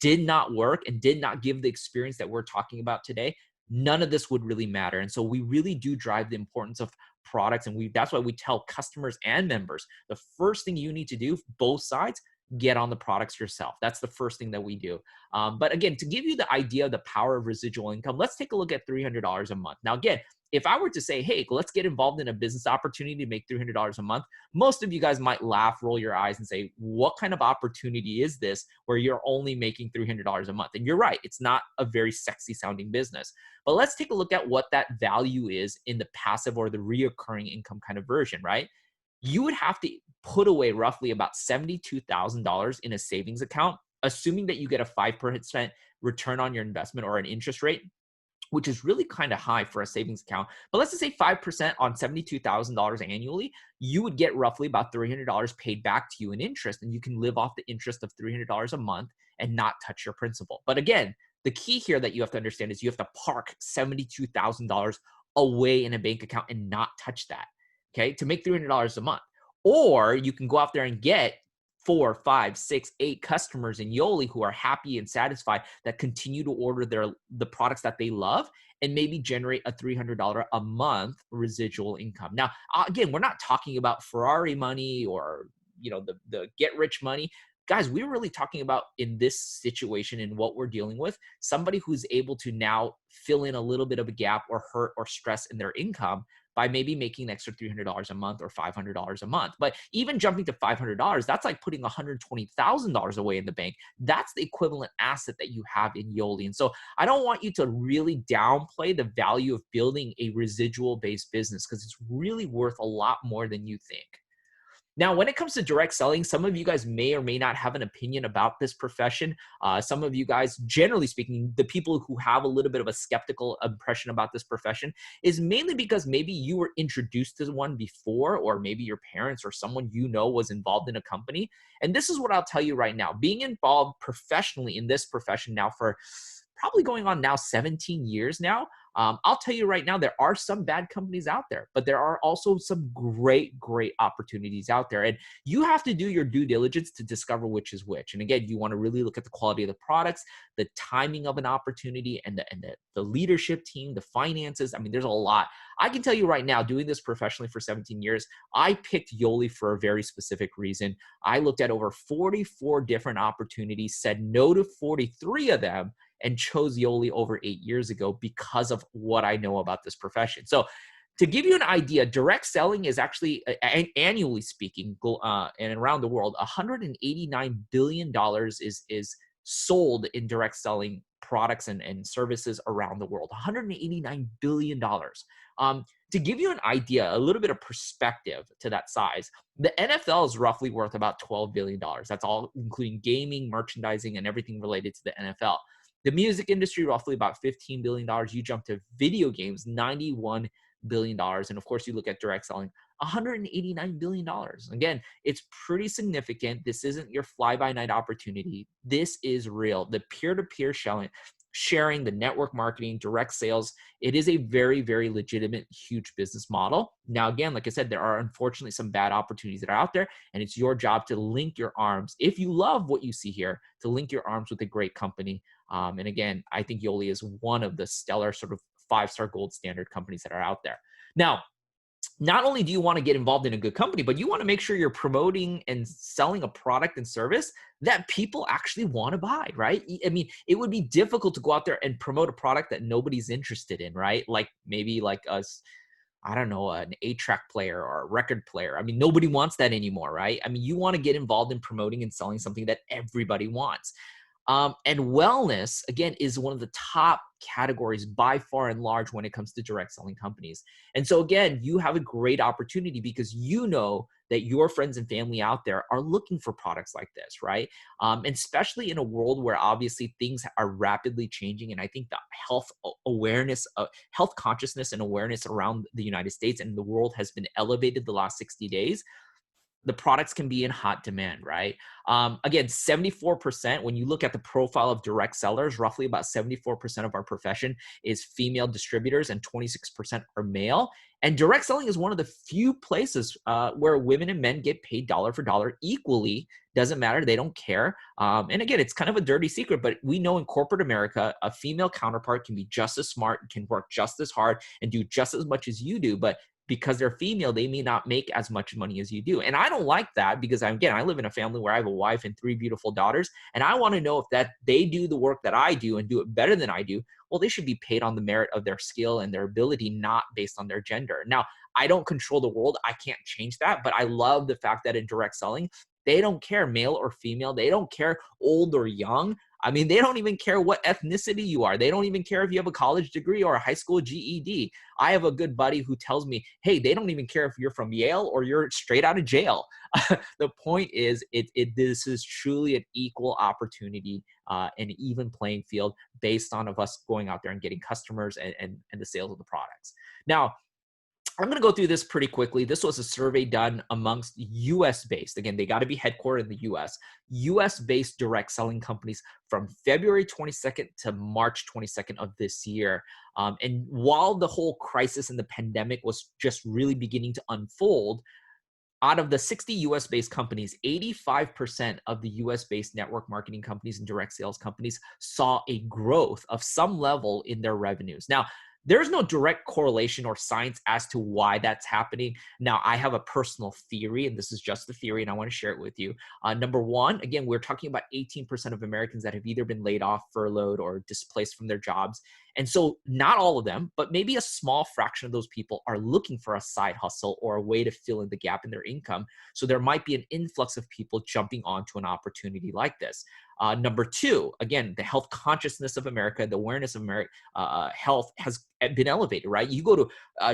did not work and did not give the experience that we're talking about today, none of this would really matter. And so we really do drive the importance of products. And that's why we tell customers and members, the first thing you need to do, both sides, get on the products yourself. That's the first thing that we do. But again, to give you the idea of the power of residual income, let's take a look at $300 a month. Now, again, if I were to say, hey, let's get involved in a business opportunity to make $300 a month, most of you guys might laugh, roll your eyes, and say, what kind of opportunity is this where you're only making $300 a month? And you're right, it's not a very sexy sounding business. But let's take a look at what that value is in the passive or the reoccurring income kind of version, right? You would have to put away roughly about $72,000 in a savings account, assuming that you get a 5% return on your investment or an interest rate, which is really kind of high for a savings account. But let's just say 5% on $72,000 annually, you would get roughly about $300 paid back to you in interest, and you can live off the interest of $300 a month and not touch your principal. But again, the key here that you have to understand is you have to park $72,000 away in a bank account and not touch that, okay, to make $300 a month. Or you can go out there and get 4, 5, 6, 8 customers in Yoli who are happy and satisfied that continue to order the products that they love and maybe generate a $300 a month residual income. Now, again, we're not talking about Ferrari money or the get rich money. Guys, we're really talking about in this situation and what we're dealing with, somebody who's able to now fill in a little bit of a gap or hurt or stress in their income by maybe making an extra $300 a month or $500 a month. But even jumping to $500, that's like putting $120,000 away in the bank. That's the equivalent asset that you have in Yoli. And so I don't want you to really downplay the value of building a residual based business because it's really worth a lot more than you think. Now, when it comes to direct selling, some of you guys may or may not have an opinion about this profession. Some of you guys, generally speaking, the people who have a little bit of a skeptical impression about this profession is mainly because maybe you were introduced to one before, or maybe your parents or someone you know was involved in a company. And this is what I'll tell you right now. Being involved professionally in this profession now for probably going on now 17 years now, I'll tell you right now, there are some bad companies out there, but there are also some great, great opportunities out there. And you have to do your due diligence to discover which is which. And again, you want to really look at the quality of the products, the timing of an opportunity, and the leadership team, the finances. I mean, there's a lot. I can tell you right now, doing this professionally for 17 years, I picked Yoli for a very specific reason. I looked at over 44 different opportunities, said no to 43 of them, and chose Yoli over 8 years ago because of what I know about this profession. So to give you an idea, direct selling is actually, annually speaking, and around the world, $189 billion is sold in direct selling products and services around the world. $189 billion. To give you an idea, a little bit of perspective to that size, the NFL is roughly worth about $12 billion. That's all including gaming, merchandising, and everything related to the NFL. The music industry, roughly about $15 billion. You jump to video games, $91 billion. And of course, you look at direct selling, $189 billion. Again, it's pretty significant. This isn't your fly-by-night opportunity. This is real. The peer-to-peer sharing, the network marketing, direct sales, it is a very, very legitimate, huge business model. Now, again, like I said, there are unfortunately some bad opportunities that are out there, and it's your job to link your arms. If you love what you see here, to link your arms with a great company. And again, I think Yoli is one of the stellar sort of 5-star gold standard companies that are out there. Now, not only do you want to get involved in a good company, but you want to make sure you're promoting and selling a product and service that people actually want to buy, right? I mean, it would be difficult to go out there and promote a product that nobody's interested in, right? Like maybe like us, I don't know, an 8-track player or a record player. I mean, nobody wants that anymore, right? I mean, you want to get involved in promoting and selling something that everybody wants. And wellness, again, is one of the top categories by far and large when it comes to direct selling companies. And so again, you have a great opportunity because you know that your friends and family out there are looking for products like this, right? And especially in a world where obviously things are rapidly changing. And I think the health awareness, health consciousness and awareness around the United States and the world has been elevated the last 60 days. The products can be in hot demand, right? Again, 74%, when you look at the profile of direct sellers, roughly about 74% of our profession is female distributors and 26% are male. And direct selling is one of the few places where women and men get paid dollar for dollar equally. Doesn't matter. They don't care. And again, it's kind of a dirty secret, but we know in corporate America, a female counterpart can be just as smart, can work just as hard and do just as much as you do. But because they're female, they may not make as much money as you do. And I don't like that because I live in a family where I have a wife and 3 beautiful daughters. And I want to know if that they do the work that I do and do it better than I do. Well, they should be paid on the merit of their skill and their ability, not based on their gender. Now, I don't control the world. I can't change that. But I love the fact that in direct selling, they don't care male or female. They don't care old or young. I mean, they don't even care what ethnicity you are. They don't even care if you have a college degree or a high school GED. I have a good buddy who tells me, hey, they don't even care if you're from Yale or you're straight out of jail. The point is, this is truly an equal opportunity, an even playing field based on of us going out there and getting customers and the sales of the products. Now, I'm going to go through this pretty quickly. This was a survey done amongst US-based. Again, they got to be headquartered in the US-based direct selling companies from February 22nd to March 22nd of this year. And while the whole crisis and the pandemic was just really beginning to unfold, Out of the 60 US based companies, 85% of the US based network marketing companies and direct sales companies saw a growth of some level in their revenues. Now, there's no direct correlation or science as to why that's happening. Now, I have a personal theory, and this is just a theory, and I want to share it with you. Number one, again, we're talking about 18% of Americans that have either been laid off, furloughed, or displaced from their jobs. And so, not all of them, but maybe a small fraction of those people are looking for a side hustle or a way to fill in the gap in their income. So, there might be an influx of people jumping onto an opportunity like this. Number two, again, the health consciousness of America, the awareness of America, health has been elevated, right? You go to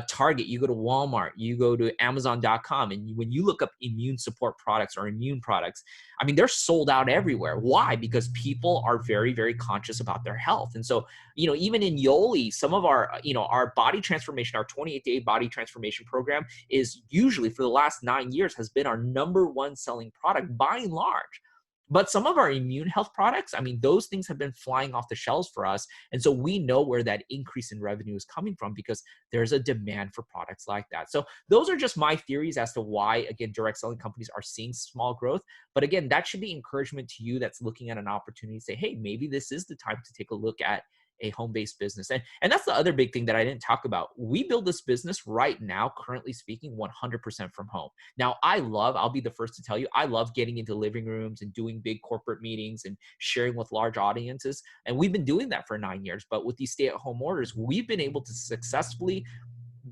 Target, you go to Walmart, you go to Amazon.com, and when you look up immune support products or immune products, I mean, they're sold out everywhere. Why? Because people are very, very conscious about their health. And so, even in Yoli, some of our, our body transformation, our 28-day body transformation program is usually for the last 9 years has been our number one selling product by and large. But some of our immune health products, I mean, those things have been flying off the shelves for us. And so we know where that increase in revenue is coming from because there's a demand for products like that. So those are just my theories as to why, again, direct selling companies are seeing small growth. But again, that should be encouragement to you that's looking at an opportunity to say, hey, maybe this is the time to take a look at a home-based business. And that's the other big thing that I didn't talk about. We build this business right now, currently speaking, 100% from home. Now, I'll be the first to tell you, I love getting into living rooms and doing big corporate meetings and sharing with large audiences. And we've been doing that for 9 years. But with these stay-at-home orders, we've been able to successfully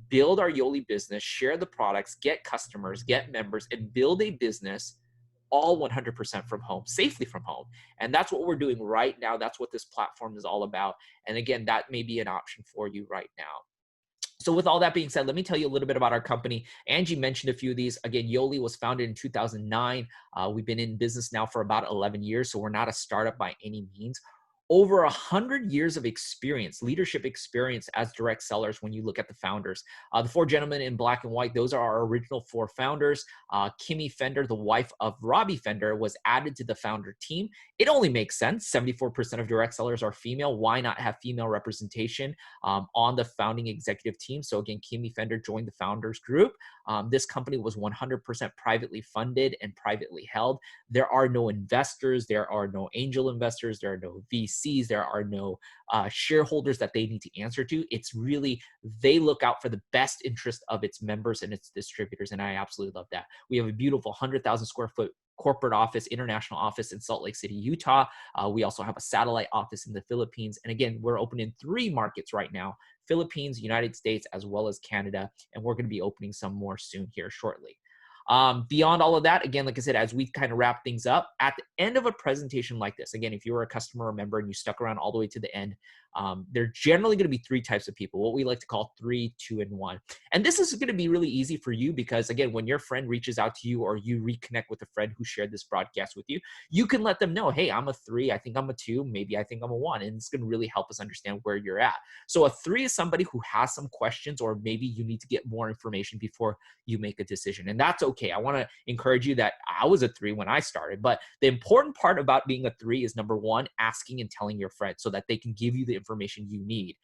build our Yoli business, share the products, get customers, get members, and build a business all 100% from home, safely from home. And that's what we're doing right now. That's what this platform is all about. And again, that may be an option for you right now. So with all that being said, let me tell you a little bit about our company. Angie mentioned a few of these. Again, Yoli was founded in 2009. We've been in business now for about 11 years, so we're not a startup by any means. Over 100 years of experience, leadership experience as direct sellers when you look at the founders. The four gentlemen in black and white, those are our original four founders. Kimmy Fender, the wife of Robbie Fender, was added to the founder team. It only makes sense. 74% of direct sellers are female. Why not have female representation on the founding executive team? So again, Kimmy Fender joined the founders group. This company was 100% privately funded and privately held. There are no investors. There are no angel investors. There are no VCs. There are no shareholders that they need to answer to. It's really, they look out for the best interest of its members and its distributors. And I absolutely love that. We have a beautiful 100,000 square foot corporate office, international office in Salt Lake City, Utah. We also have a satellite office in the Philippines. And again, we're open in 3 markets right now: Philippines, United States, as well as Canada. And we're going to be opening some more soon here shortly. Beyond all of that, again, like I said, as we kind of wrap things up, at the end of a presentation like this, again, if you were a customer or member and you stuck around all the way to the end, there are generally going to be 3 types of people, what we like to call 3, 2, and 1. And this is going to be really easy for you because, again, when your friend reaches out to you or you reconnect with a friend who shared this broadcast with you, you can let them know, hey, I'm a 3, I think I'm a 2, maybe I think I'm a 1. And it's going to really help us understand where you're at. So a 3 is somebody who has some questions, or maybe you need to get more information before you make a decision. And that's okay. I want to encourage you that I was a 3 when I started, but the important part about being a 3 is, number 1, asking and telling your friends so that they can give you the information you need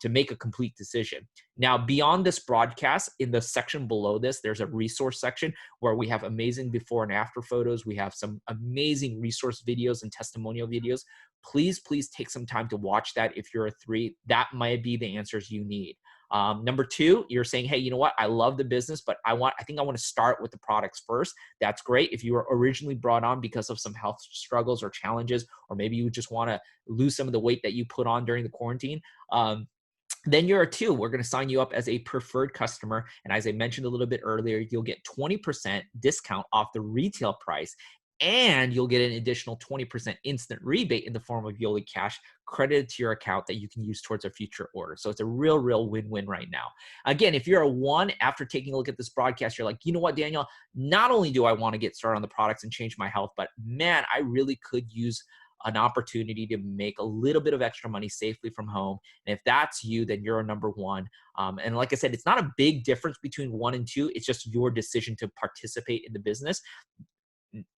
to make a complete decision. Now, beyond this broadcast, in the section below this, there's a resource section where we have amazing before and after photos. We have some amazing resource videos and testimonial videos. Please take some time to watch that. If you're a 3, that might be the answers you need. Number 2, you're saying, hey, you know what? I love the business, but I think I want to start with the products first. That's great. If you were originally brought on because of some health struggles or challenges, or maybe you just want to lose some of the weight that you put on during the quarantine, then you're a 2. We're going to sign you up as a preferred customer. And as I mentioned a little bit earlier, you'll get 20% discount off the retail price. And you'll get an additional 20% instant rebate in the form of Yoli Cash credited to your account that you can use towards a future order. So it's a real win-win right now. Again, if you're a 1, after taking a look at this broadcast, you're like, you know what, Daniel, not only do I want to get started on the products and change my health, but man, I really could use an opportunity to make a little bit of extra money safely from home. And if that's you, then you're a number 1. And like I said, it's not a big difference between 1 and 2. It's just your decision to participate in the business.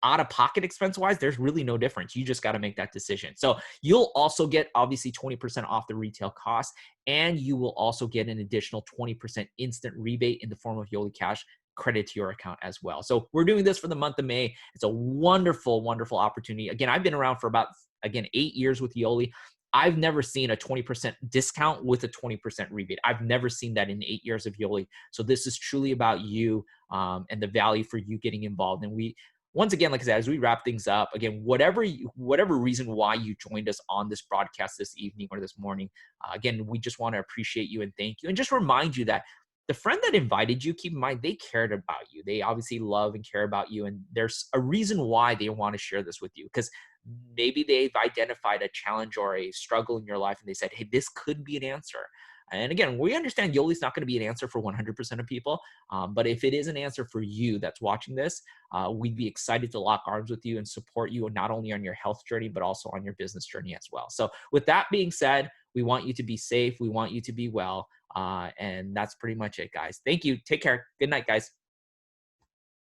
Out of pocket expense wise, there's really no difference. You just got to make that decision. So you'll also get obviously 20% off the retail cost, and you will also get an additional 20% instant rebate in the form of Yoli Cash credit to your account as well. So we're doing this for the month of May. It's a wonderful, wonderful opportunity. Again, I've been around for about, again, 8 years with Yoli. I've never seen a 20% discount with a 20% rebate. I've never seen that in 8 years of Yoli. So this is truly about you, and the value for you getting involved. And we, once again, like I said, as we wrap things up, again, whatever reason why you joined us on this broadcast this evening or this morning, again, we just want to appreciate you and thank you, and just remind you that the friend that invited you, keep in mind, they cared about you. They obviously love and care about you. And there's a reason why they want to share this with you, because maybe they've identified a challenge or a struggle in your life and they said, hey, this could be an answer. And again, we understand Yoli's not going to be an answer for 100% of people. But if it is an answer for you that's watching this, we'd be excited to lock arms with you and support you, not only on your health journey, but also on your business journey as well. So with that being said, we want you to be safe. We want you to be well. And that's pretty much it, guys. Thank you. Take care. Good night, guys.